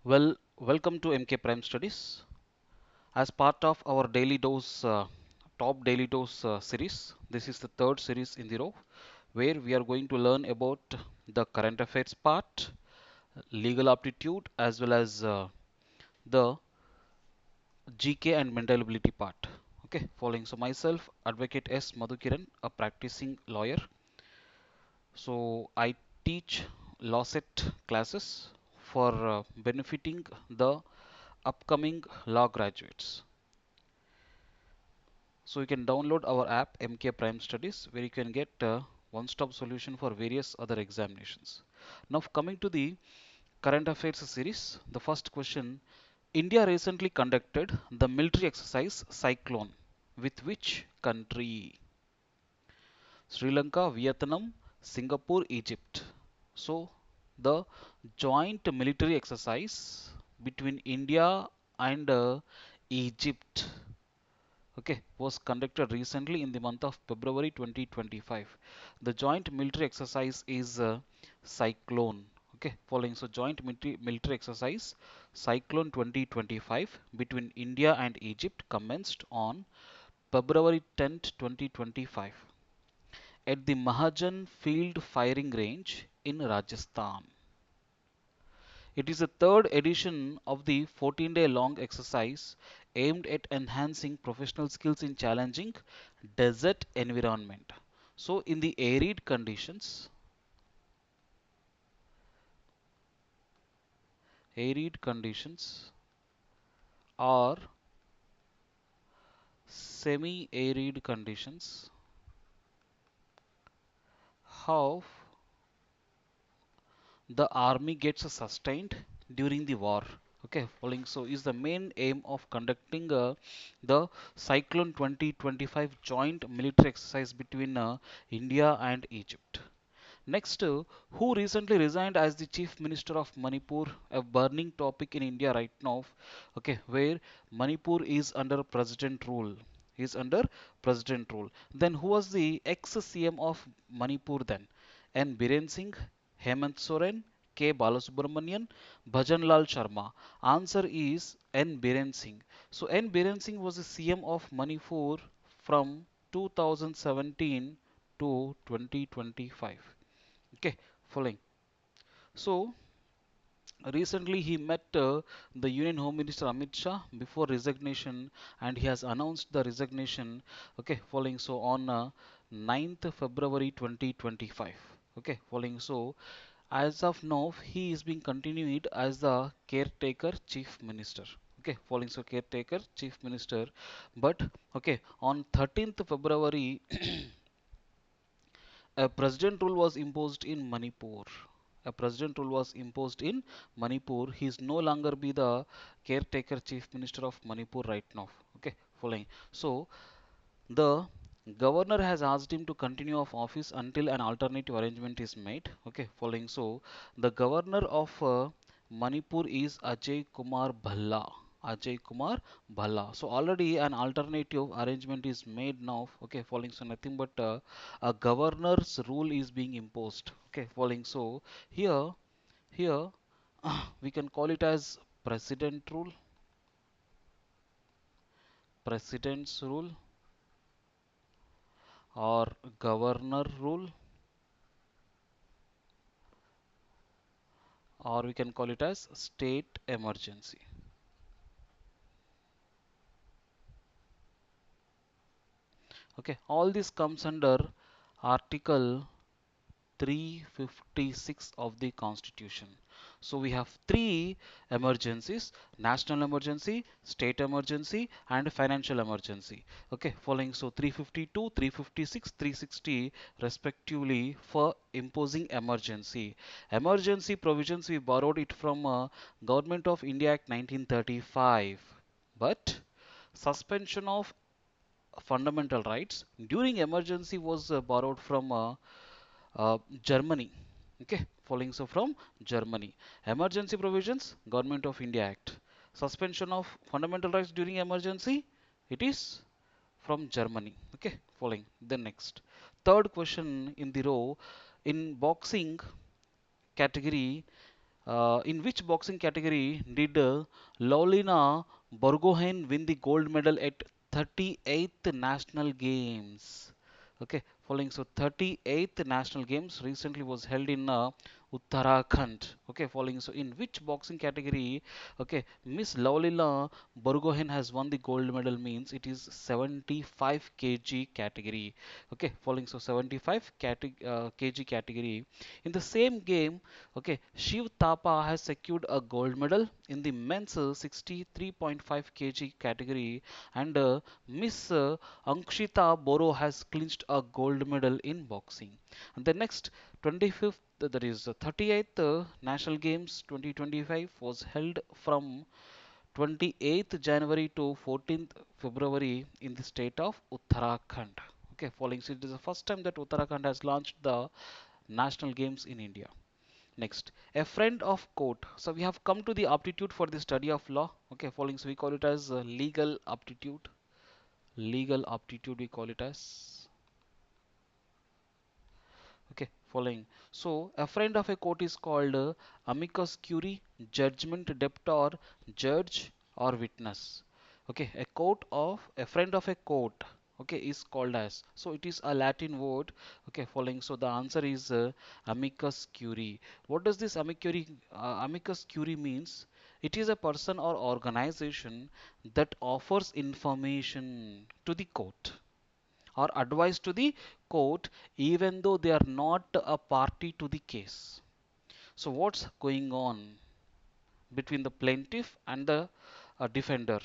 Well, welcome to MK Prime Studies. As part of our daily dose, top daily dose series, this is the third series in the row where we are going to learn about the current affairs part, legal aptitude, as well as the GK and mental ability part. Okay, following. So, myself, Advocate S. Madhukiran, a practicing lawyer. So, I teach Lawcet classes for benefiting the upcoming law graduates. So you can download our app MK Prime Studies where you can get a one-stop solution for various other examinations. Now coming to the current affairs series, the first question, India recently conducted the military exercise Cyclone with which country? Sri Lanka, Vietnam, Singapore, Egypt. So the joint military exercise between India and Egypt, okay, was conducted recently in the month of February 2025. The joint military exercise is Cyclone. Okay, following. So, joint military exercise Cyclone 2025 between India and Egypt commenced on February 10th, 2025 at the Mahajan Field Firing Range in Rajasthan. It is the third edition of the 14-day long exercise aimed at enhancing professional skills in challenging desert environment. So in the arid conditions or semi-arid conditions, how the army gets sustained during the war. Okay, following. So is the main aim of conducting the Cyclone 2025 joint military exercise between India and Egypt. Next, who recently resigned as the Chief Minister of Manipur, a burning topic in India right now, okay, where Manipur is under president rule. Is under president rule. Then who was the ex-CM of Manipur then? N. Biren Singh, Hemant Soren, K. Balasubramanian, Bhajan Lal Sharma. Answer is N. Biren Singh. So N. Biren Singh was the CM of Manipur from 2017 to 2025. Okay, following. So recently he met the Union Home Minister Amit Shah before resignation, and he has announced the resignation. Okay, following. So on 9th February 2025. Okay, following. So as of now, he is being continued as the caretaker chief minister. Okay, following. So caretaker chief minister, but okay, on 13th February a president rule was imposed in Manipur. A president rule was imposed in Manipur. He is no longer be the caretaker chief minister of Manipur right now. Okay, following. So the governor has asked him to continue of office until an alternative arrangement is made. Okay, following. So the governor of Manipur is Ajay Kumar Bhalla. Ajay Kumar Bhalla. So already an alternative arrangement is made now. Okay, following. So nothing but a governor's rule is being imposed. Okay, following. So here we can call it as president rule, president's rule, or governor rule, or we can call it as state emergency. Okay, all this comes under Article 356 of the Constitution. So we have three emergencies: national emergency, state emergency, and financial emergency. Okay, following. So 352, 356, 360 respectively for imposing emergency. Emergency provisions we borrowed it from Government of India Act 1935. But suspension of fundamental rights during emergency was borrowed from Germany. Okay, following. So from Germany, emergency provisions, Government of India Act. Suspension of fundamental rights during emergency, it is from Germany. Okay, following. Then next, third question in the row, in boxing category, In which boxing category did Lolina Borgohain win the gold medal at 38th National Games? Okay, following, so 38th National Games recently was held in Uttarakhand. Okay, following, so in which boxing category? Okay, Miss Lolina Borgohain has won the gold medal, means it is 75 kg category. Okay, following, so 75 kg category. In the same game, okay, Shiv Thapa has secured a gold medal in the men's 63.5 kg category, and Miss Ankshita Boro has clinched a gold medal in boxing. And the next 25th, that is 38th National Games 2025 was held from 28th January to 14th February in the state of Uttarakhand. Okay, following, so it is the first time that Uttarakhand has launched the national games in India. Next, a friend of court. So we have come to the aptitude for the study of law. Okay, following, so we call it as legal aptitude. Legal aptitude we call it as. Okay, following. So a friend of a court is called amicus curiae, judgment debtor, judge or witness. Okay, a friend of a court. Okay, is called as. So it is a Latin word. Okay, following. So the answer is amicus curiae. What does this amicus curiae means? It is a person or organization that offers information to the court or advice to the court even though they are not a party to the case. So what's going on between the plaintiff and the defender?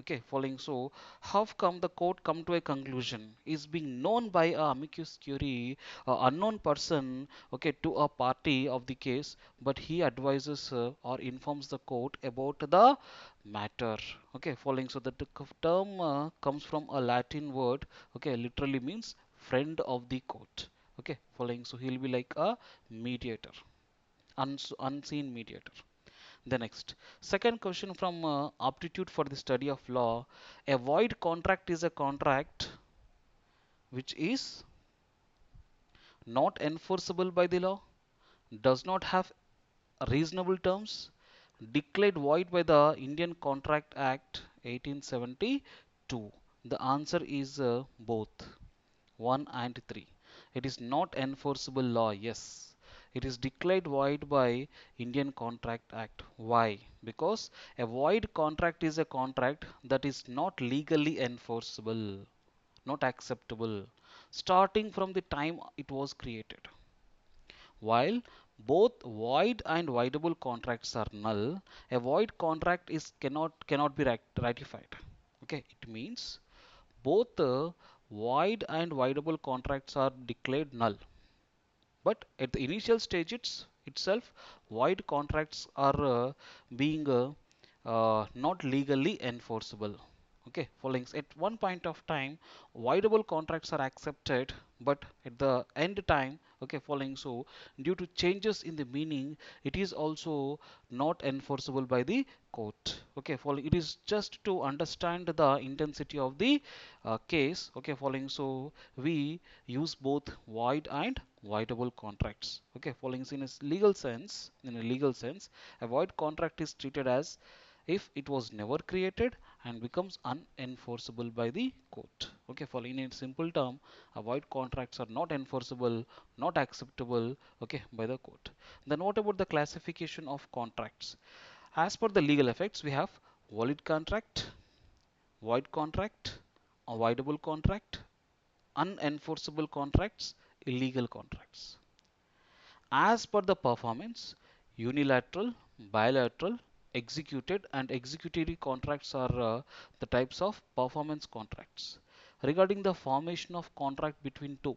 Okay, following, so how come the court come to a conclusion is being known by a amicus curiae, a unknown person, okay, to a party of the case, but he advises or informs the court about the matter. Okay, following, so that the term comes from a Latin word, okay, literally means friend of the court. Okay, following, so he'll be like a mediator, unseen mediator. The next, second question from aptitude for the study of law. A void contract is a contract which is not enforceable by the law, does not have reasonable terms, declared void by the Indian Contract Act 1872. The answer is both 1 and 3. It is not enforceable law, yes. It is declared void by Indian Contract Act. Why? Because a void contract is a contract that is not legally enforceable, not acceptable, starting from the time it was created. While both void and voidable contracts are null, a void contract is cannot be ratified. Okay, it means both void and voidable contracts are declared null. But at the initial stage itself, void contracts are being not legally enforceable. Okay, following, at one point of time, voidable contracts are accepted, but at the end time, okay, following, so due to changes in the meaning, it is also not enforceable by the court. Okay, following, it is just to understand the intensity of the case. Okay, following, so we use both void and voidable contracts. Okay, following, in a legal sense, a void contract is treated as if it was never created and becomes unenforceable by the court. Okay, following, in simple term, a void contracts are not enforceable, not acceptable, okay, by the court. Then what about the classification of contracts? As per the legal effects, we have valid contract, void contract, avoidable contract, unenforceable contracts, illegal contracts. As per the performance, unilateral, bilateral, executed and executory contracts are the types of performance contracts. Regarding the formation of contract between two,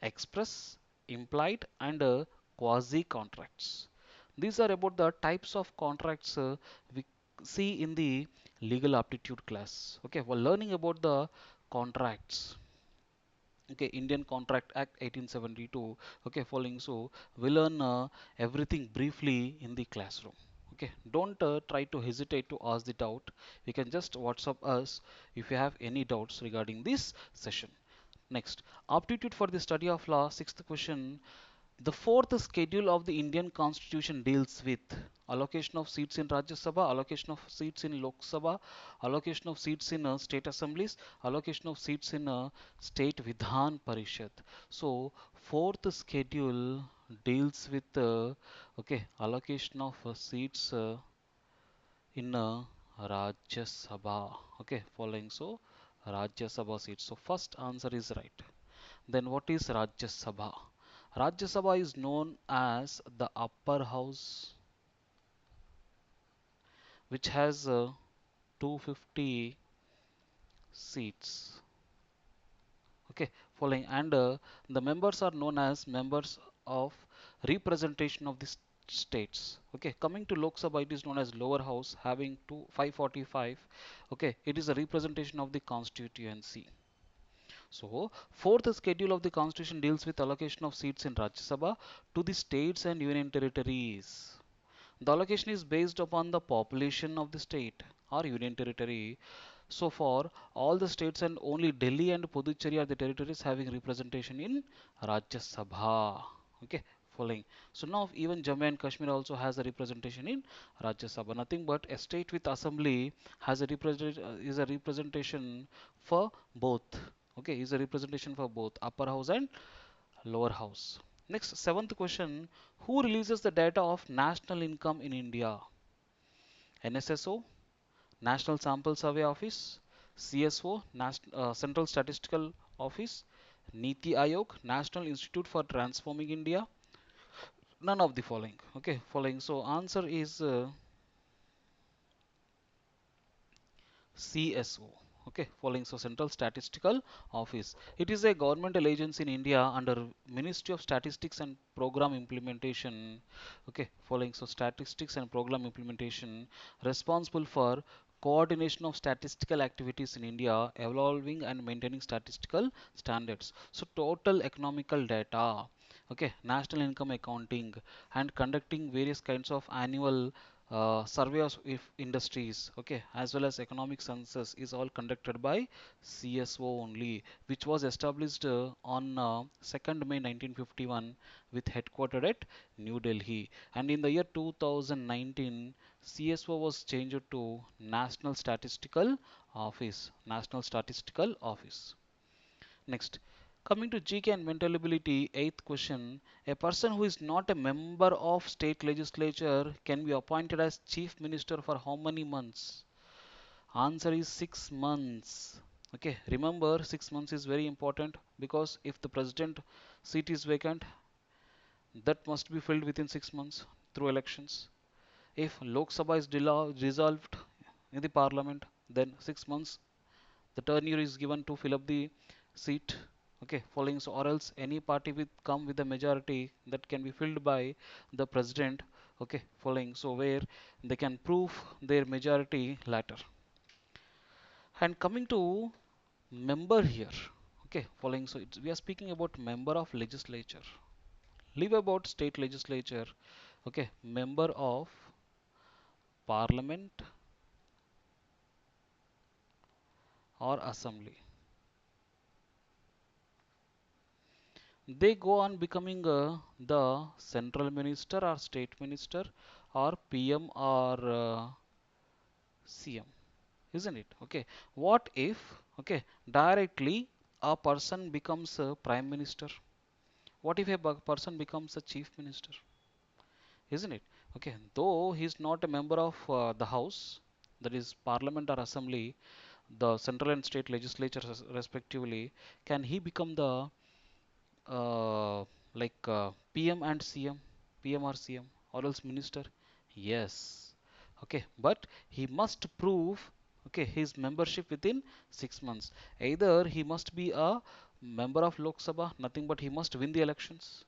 express, implied and quasi contracts. These are about the types of contracts we see in the legal aptitude class. Okay, while learning about the contracts, okay, Indian Contract Act 1872. Okay, following, so we learn everything briefly in the classroom. Okay, don't try to hesitate to ask the doubt. You can just WhatsApp us if you have any doubts regarding this session. Next, aptitude for the study of law. Sixth question: The fourth schedule of the Indian Constitution deals with allocation of seats in Rajya Sabha, allocation of seats in Lok Sabha, allocation of seats in state assemblies, allocation of seats in state Vidhan Parishad. So, fourth schedule deals with allocation of seats in Rajya Sabha. Okay, following so Rajya Sabha seats. So, first answer is right. Then what is Rajya Sabha? Rajya Sabha is known as the upper house, which has 250 seats. Okay, following and the members are known as members of representation of the states. Okay, coming to Lok Sabha, it is known as lower house, having 545. Okay, it is a representation of the constituency. So, fourth schedule of the constitution deals with allocation of seats in Rajya Sabha to the states and union territories. The allocation is based upon the population of the state or union territory. So for all the states and only Delhi and Puducherry are the territories having representation in Rajya Sabha. Okay, following. So now even Jammu and Kashmir also has a representation in Rajya Sabha. Nothing but a state with assembly has a is a representation for both. Okay, is a representation for both upper house and lower house. Next, seventh question. Who releases the data of national income in India? NSSO, National Sample Survey Office, CSO, Central Statistical Office, Niti Ayog, National Institute for Transforming India. None of the following. Okay, following. So answer is CSO. Okay, following so Central Statistical Office. It is a governmental agency in India under Ministry of Statistics and Program Implementation. Okay, following so Statistics and Program Implementation, responsible for coordination of statistical activities in India, evolving and maintaining statistical standards. So total economical data, okay, national income accounting, and conducting various kinds of annual survey of if industries, okay, as well as economic census is all conducted by CSO only, which was established on 2nd May 1951 with headquartered at New Delhi. And in the year 2019, CSO was changed to National Statistical Office. National Statistical Office. Next, coming to GK and mental ability, eighth question. A person who is not a member of state legislature can be appointed as chief minister for how many months? Answer is 6 months. Okay, remember 6 months is very important because if the president seat is vacant, that must be filled within 6 months through elections. If Lok Sabha is dissolved in the parliament, then 6 months the tenure is given to fill up the seat. Okay, following so or else any party with come with a majority that can be filled by the president. Okay, following so where they can prove their majority later. And coming to member here. Okay, following so we are speaking about member of legislature. Leave about state legislature. Okay, member of parliament or assembly. They go on becoming the central minister or state minister or PM or CM, isn't it? Okay, what if directly a person becomes a prime minister? What if a person becomes a chief minister? Isn't it? Okay, though he is not a member of the house, that is parliament or assembly, the central and state legislatures respectively, can he become the PM and CM, PM or CM, or else minister? Yes. Okay, but he must prove his membership within 6 months. Either he must be a member of Lok Sabha, nothing but he must win the elections,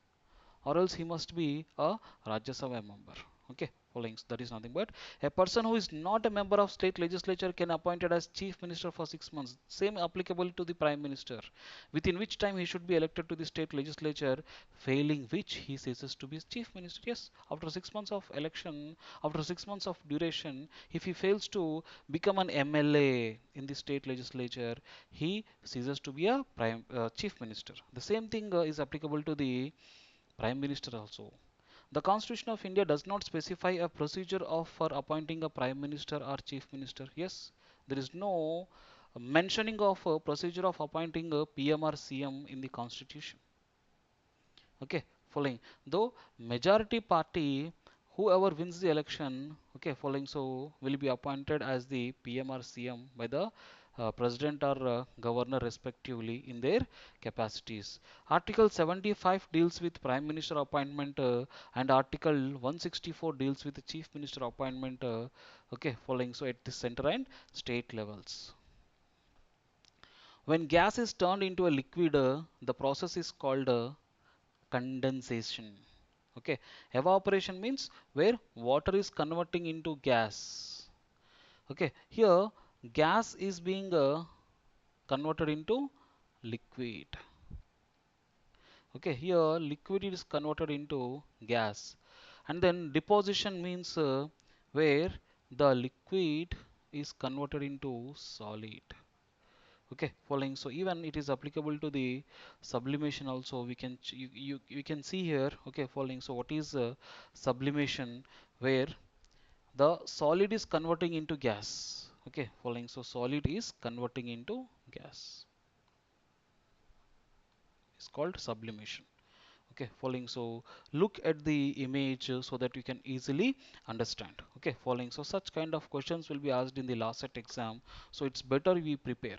or else he must be a Rajya Sabha member. Okay, following that is nothing but a person who is not a member of state legislature can appointed as chief minister for 6 months. Same applicable to the prime minister, within which time he should be elected to the state legislature, failing which he ceases to be chief minister. Yes, after 6 months of election, after 6 months of duration, if he fails to become an MLA in the state legislature, he ceases to be a chief minister. The same thing is applicable to the Prime Minister also. The Constitution of India does not specify a procedure of for appointing a Prime Minister or Chief Minister. Yes, there is no mentioning of a procedure of appointing a PM or CM in the Constitution. Okay, following. Though majority party, whoever wins the election, okay, following, so will be appointed as the PM or CM by the president or governor respectively in their capacities. Article 75 deals with prime minister appointment, and Article 164 deals with the chief minister appointment, okay, following, so at the center and state levels. When gas is turned into a liquid, the process is called condensation. Okay, evaporation means where water is converting into gas. Okay, here gas is being converted into liquid. Okay, here liquid is converted into gas, and then deposition means where the liquid is converted into solid. Okay, following, so even it is applicable to the sublimation also. We can you can see here. Okay, following, so what is sublimation, where the solid is converting into gas. Okay, following, so solid is converting into gas, it's called sublimation. Okay, following, so look at the image so that you can easily understand. Okay, following, so such kind of questions will be asked in the Lawcet exam, so it's better we prepare.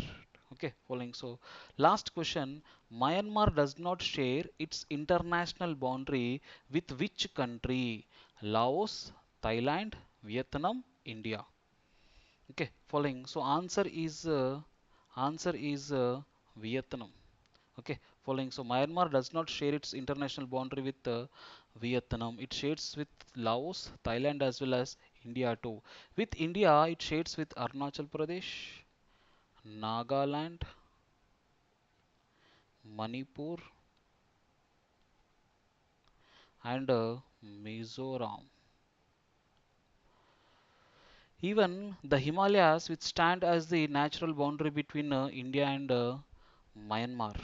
Okay, following, so last question. Myanmar does not share its international boundary with which country? Laos, Thailand, Vietnam, India. Okay, following, so answer is Vietnam. Okay, following, so Myanmar does not share its international boundary with Vietnam. It shares with Laos, Thailand, as well as India too. With India, it shares with Arunachal Pradesh, Nagaland, Manipur, and Mizoram. Even the Himalayas, which stand as the natural boundary between India and Myanmar.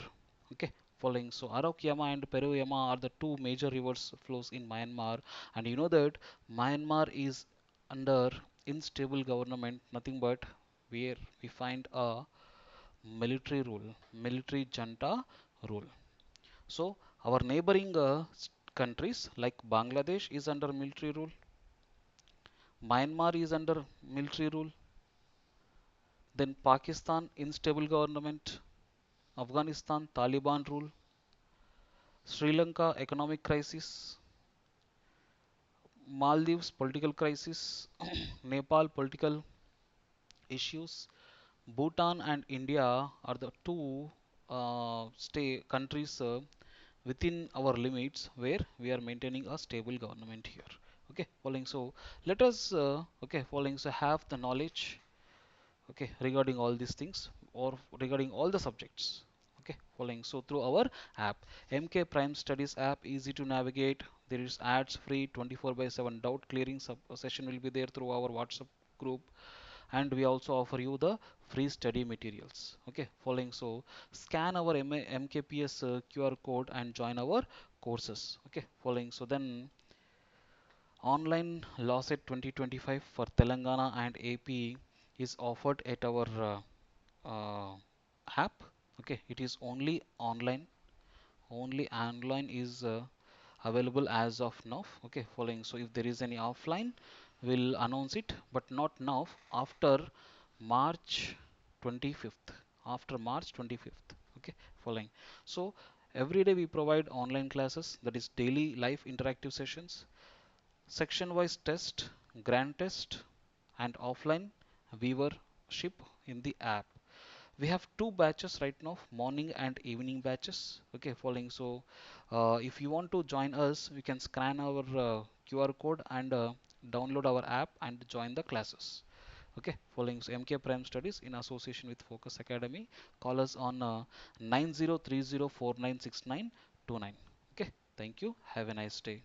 Okay, following, so Arakyama and Peruyama are the two major rivers flows in Myanmar, and you know that Myanmar is under unstable government, nothing but where we find a military rule, military junta rule. So our neighboring countries like Bangladesh is under military rule, Myanmar is under military rule, then Pakistan unstable government, Afghanistan Taliban rule, Sri Lanka economic crisis, Maldives political crisis, Nepal political issues, Bhutan and India are the two stay countries within our limits where we are maintaining a stable government here. Okay, following, so let us okay, following, so have the knowledge, okay, regarding all these things or regarding all the subjects. Okay, following, so through our app, MK Prime Studies app, easy to navigate. There is ads free, 24 by 7 doubt clearing session will be there through our WhatsApp group, and we also offer you the free study materials. Okay, following, so scan our MKPS QR code and join our courses. Okay, following, so then online Lawcet 2025 for Telangana and AP is offered at our app. Okay, it is only online is available as of now. Okay, following, so if there is any offline, we'll announce it, but not now, after March 25th, after March 25th. Okay, following, so every day we provide online classes, that is daily live interactive sessions, section wise test, grand test, and offline viewership in the app. We have two batches right now, morning and evening batches. Okay, following, so if you want to join us, you can scan our QR code and download our app and join the classes. Okay, following, so MK Prime Studies in association with Focus Academy, call us on 9030496929. Okay, thank you, have a nice day.